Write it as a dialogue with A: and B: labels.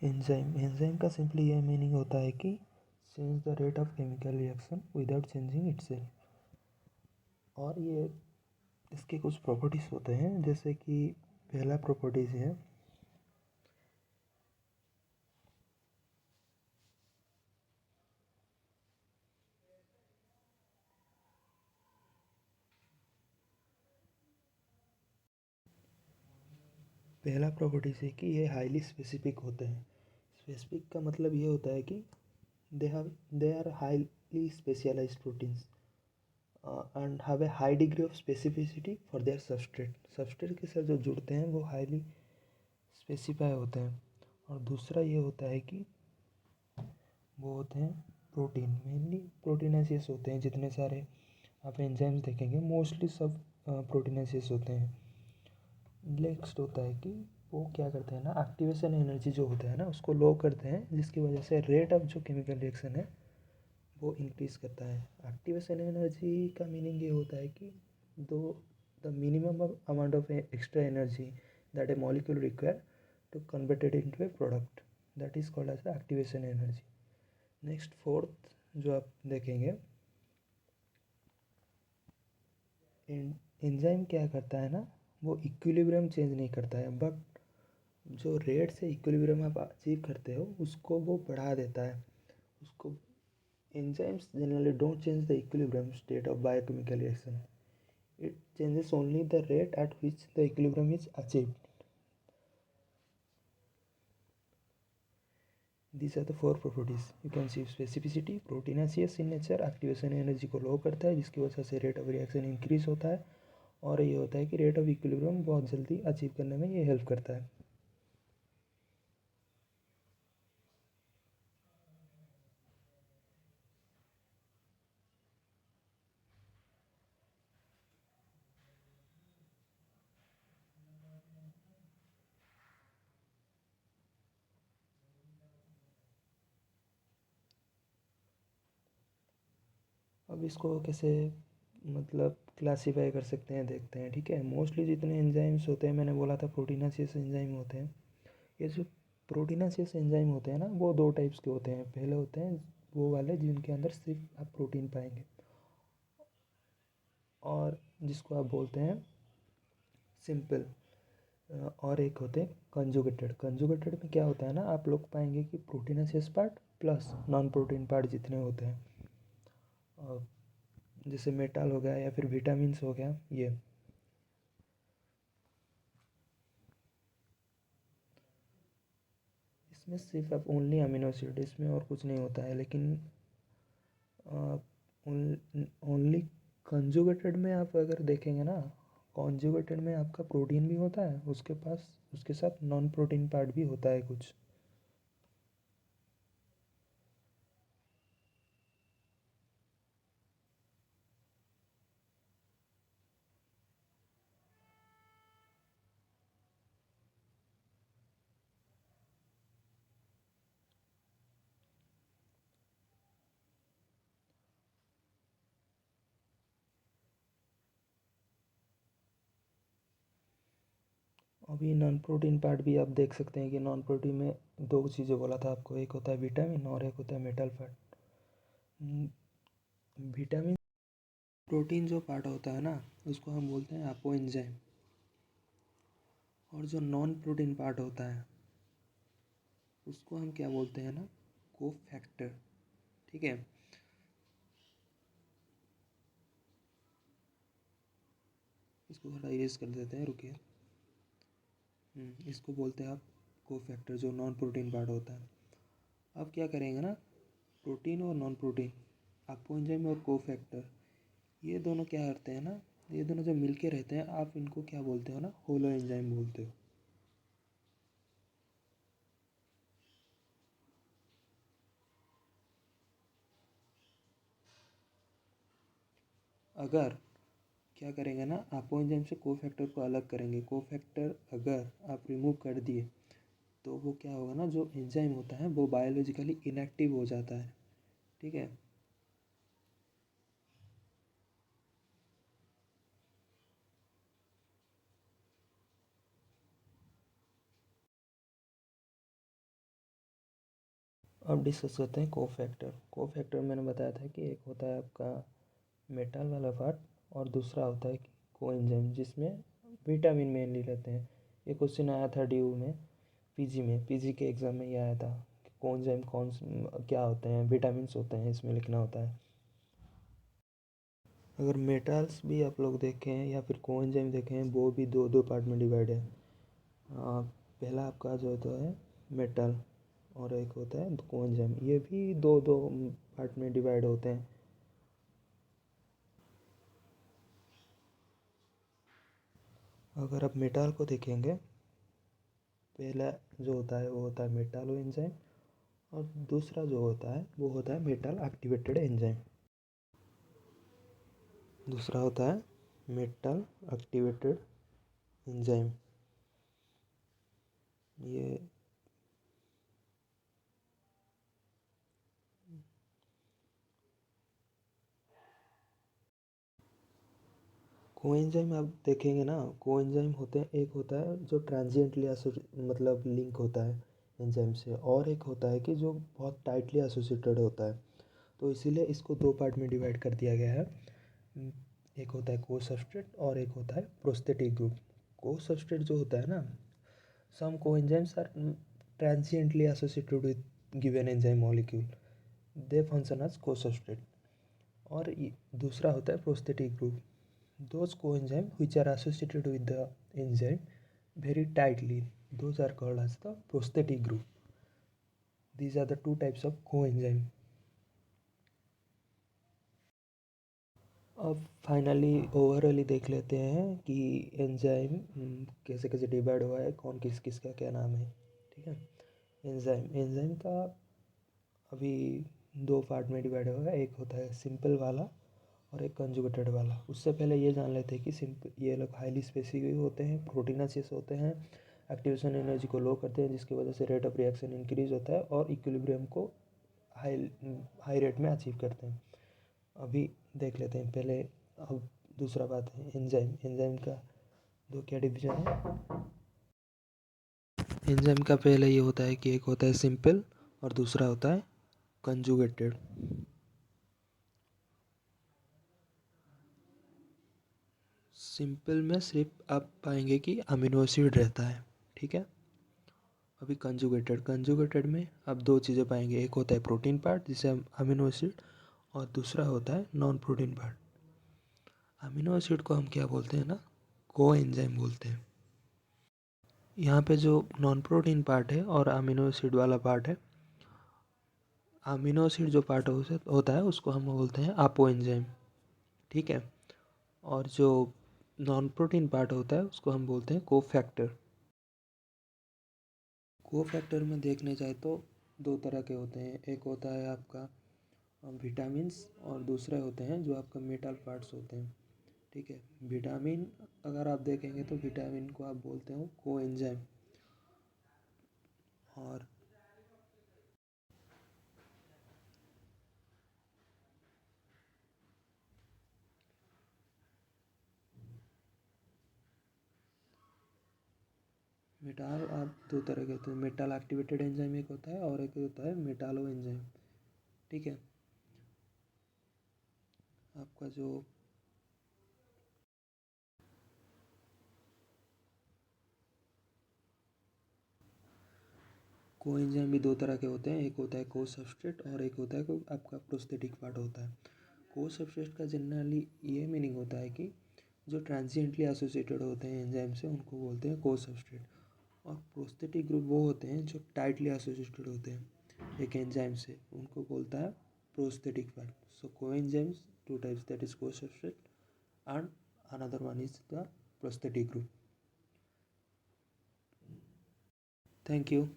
A: Enzyme enzyme का simply ये meaning होता है कि change the rate of chemical reaction without changing itself. और ये इसके कुछ प्रॉपर्टीज होते हैं, जैसे कि पहला प्रॉपर्टीज है पहला प्रॉपर्टीज है कि ये हाईली स्पेसिफिक होते हैं। स्पेसिफिक का मतलब ये होता है कि they are highly specialized proteins and have a high degree of specificity for their substrate के साथ जो जुड़ते हैं वो हाईली स्पेसिफाई होते हैं। और दूसरा ये होता है कि वो होते हैं प्रोटीन, मेनली प्रोटीनेसियस होते हैं। जितने सारे आप एंजाइम्स देखेंगे मोस्टली सब प्रोटीनेसियस होते हैं। नेक्स्ट होता है कि वो क्या करते हैं ना, एक्टिवेशन एनर्जी जो होता है ना उसको लो करते हैं, जिसकी वजह से रेट ऑफ जो केमिकल रिएक्शन है वो इंक्रीज़ करता है। एक्टिवेशन एनर्जी का मीनिंग ये होता है कि दो the minimum amount of extra energy that a molecule require to convert it into a product, that is called as activation energy. Next fourth जो आप देखेंगे, एंजाइम क्या करता है ना, वो इक्विलिब्रियम चेंज नहीं करता है, बट जो रेट से इक्विलिब्रियम आप अचीव करते हो उसको वो बढ़ा देता है उसको। Enzymes generally don't change the equilibrium state of biochemical reaction, it changes only the rate at which the equilibrium is achieved. These are the four properties. You can see specificity, proteinaceous in nature, activation energy को लो करता है जिसकी वजह से rate of reaction increase होता है, और ये होता है कि रेट ऑफ इक्विलिब्रियम बहुत जल्दी अचीव करने में ये हेल्प करता है। अब इसको कैसे मतलब क्लासीफाई कर सकते हैं देखते हैं, ठीक है। मोस्टली जितने एंजाइम्स होते हैं, मैंने बोला था प्रोटीनासियस एंजाइम होते हैं। ये जो प्रोटीनासियस एंजाइम होते हैं ना वो दो टाइप्स के होते हैं। पहले होते हैं वो वाले जिनके अंदर सिर्फ आप प्रोटीन पाएंगे, और जिसको आप बोलते हैं सिंपल। और एक होते हैं कंजुगेटेड। कंजुगेटेड में क्या होता है ना, आप लोग पाएंगे कि proteinaceous part plus non protein part जितने होते हैं, जैसे मेटल हो गया या फिर विटामिन्स हो गया, ये इसमें सिर्फ आप ओनली अमीनो एसिड, इसमें और कुछ नहीं होता है। लेकिन ओनली कंजुगेटेड में आप अगर देखेंगे ना, कॉन्जुगेटेड में आपका प्रोटीन भी होता है, उसके पास उसके साथ नॉन प्रोटीन पार्ट भी होता है कुछ। अभी नॉन प्रोटीन पार्ट भी आप देख सकते हैं कि नॉन प्रोटीन में दो चीज़ें बोला था आपको, एक होता है विटामिन और एक होता है मेटल पार्ट। विटामिन प्रोटीन जो पार्ट होता है ना उसको हम बोलते हैं अपो एंजाइम, और जो नॉन प्रोटीन पार्ट होता है उसको हम क्या बोलते हैं ना, को फैक्टर, ठीक है। इसको थोड़ा इरेज कर देते हैं, रुकिए। इसको बोलते हैं आप को फैक्टर, जो नॉन प्रोटीन पार्ट होता है। अब क्या करेंगे ना, प्रोटीन और नॉन प्रोटीन, अपो एंजाइम और को फैक्टर, ये दोनों क्या करते हैं ना, ये दोनों जब मिलके रहते हैं आप इनको क्या बोलते हो ना, होलो एंजाइम बोलते हो। अगर क्या करेंगे ना, अपो एंजाइम से को फैक्टर को अलग करेंगे। को फैक्टर अगर आप रिमूव कर दिए तो वो क्या होगा ना, जो एंजाइम होता है वो बायोलॉजिकली इनएक्टिव हो जाता है, ठीक है। अब डिस्कस करते हैं कोफैक्टर। कोफैक्टर मैंने बताया था कि एक होता है आपका मेटल वाला पार्ट और दूसरा होता है कोएंजाइम, जिसमें विटामिन मेनली रहते हैं। ये क्वेश्चन आया था ड्यू में, पीजी के एग्ज़ाम में ये आया था कि कोएंजाइम क्या होते हैं, विटामिन्स होते हैं, इसमें लिखना होता है। अगर मेटल्स भी आप लोग देखें या फिर कोएंजाइम देखें, वो भी दो दो पार्ट में डिवाइड है। पहला आपका जो होता है मेटल और एक होता है कोएंजाइम, ये भी दो दो पार्ट में डिवाइड होते हैं। अगर आप मेटल को देखेंगे, पहला जो होता है वो होता है मेटालो एंजाइम और दूसरा जो होता है वो होता है मेटल एक्टिवेटेड एंजाइम। दूसरा होता है मेटल एक्टिवेटेड एंजाइम। ये कोएंजाइम आप देखेंगे ना, कोएंजाइम होते हैं, एक होता है जो ट्रांजिएंटली मतलब लिंक होता है एंजाइम से, और एक होता है कि जो बहुत टाइटली एसोसिएटेड होता है। तो इसीलिए इसको दो पार्ट में डिवाइड कर दिया गया है। एक होता है को सब्सट्रेट और एक होता है प्रोस्थेटिक ग्रुप। को सब्सट्रेट जो होता है ना, some coenzymes are transiently associated with given enzyme molecule, they function as cosubstrate. और दूसरा होता है prosthetic group, those coenzyme which are associated with the enzyme very tightly, those are called as the prosthetic group. These are the two types of coenzyme. अब finally ओवरऑली देख लेते हैं कि enzyme कैसे कैसे डिवाइड हुआ है, कौन किस किस का क्या नाम है। ठीक है, एंजाइम एंजाइम का अभी दो पार्ट में डिवाइड हुआ है, एक होता है सिंपल वाला और एक कंजुगेटेड वाला। उससे पहले ये जान लेते हैं कि ये लोग हाईली स्पेसिफिक होते हैं, प्रोटीनासिस होते हैं, एक्टिवेशन एनर्जी को लो करते हैं, जिसकी वजह से रेट ऑफ रिएक्शन इंक्रीज होता है और इक्विलिब्रियम को हाई हाई रेट में अचीव करते हैं। अभी देख लेते हैं पहले। अब दूसरा बात है एंजाइम। एंजाइम का दो क्या डिवीजन है। एंजाइम का पहले ये होता है कि एक होता है सिंपल और दूसरा होता है कंजुगेटेड। सिंपल में सिर्फ आप पाएंगे कि अमीनो एसिड रहता है। ठीक है, अभी कंजुगेटेड में आप दो चीज़ें पाएंगे, एक होता है प्रोटीन पार्ट जिसे हम अमीनो एसिड, और दूसरा होता है non protein part. Amino acid को हम क्या बोलते हैं ना, को एंजाइम बोलते हैं। यहाँ पे जो नॉन प्रोटीन पार्ट है और अमीनो एसिड वाला पार्ट है, अमीनो एसिड जो पार्ट होता है उसको हम बोलते हैं अपो एंजाइम। ठीक है, और जो नॉन प्रोटीन पार्ट होता है उसको हम बोलते हैं कोफैक्टर। कोफैक्टर में देखने जाए तो दो तरह के होते हैं, एक होता है आपका विटामिन्स और दूसरे होते हैं जो आपका मेटल पार्ट्स होते हैं। ठीक है, विटामिन अगर आप देखेंगे तो विटामिन को आप बोलते हो कोएंजाइम, और मेटाल आप दो तरह के होते हैं, मेटल एक्टिवेटेड एंजाइम एक होता है और एक होता है मेटालो एंजाइम। ठीक है, आपका जो कोएंजाइम भी दो तरह के होते हैं, एक होता है को सब्सट्रेट और एक होता है आपका प्रोस्थेटिक पार्ट होता है। को सब्सट्रेट का जनरली ये मीनिंग होता है कि जो ट्रांजिएंटली एसोसिएटेड होते हैं एंजाइम से, उनको बोलते हैं को सब्सट्रेट। और प्रोस्थेटिक ग्रुप वो होते हैं जो टाइटली एसोसिएटेड होते हैं एक एंजाइम से, उनको बोलता है prosthetic part. So coenzymes two types, that is cosubstrate and another one is the prosthetic group. Thank you.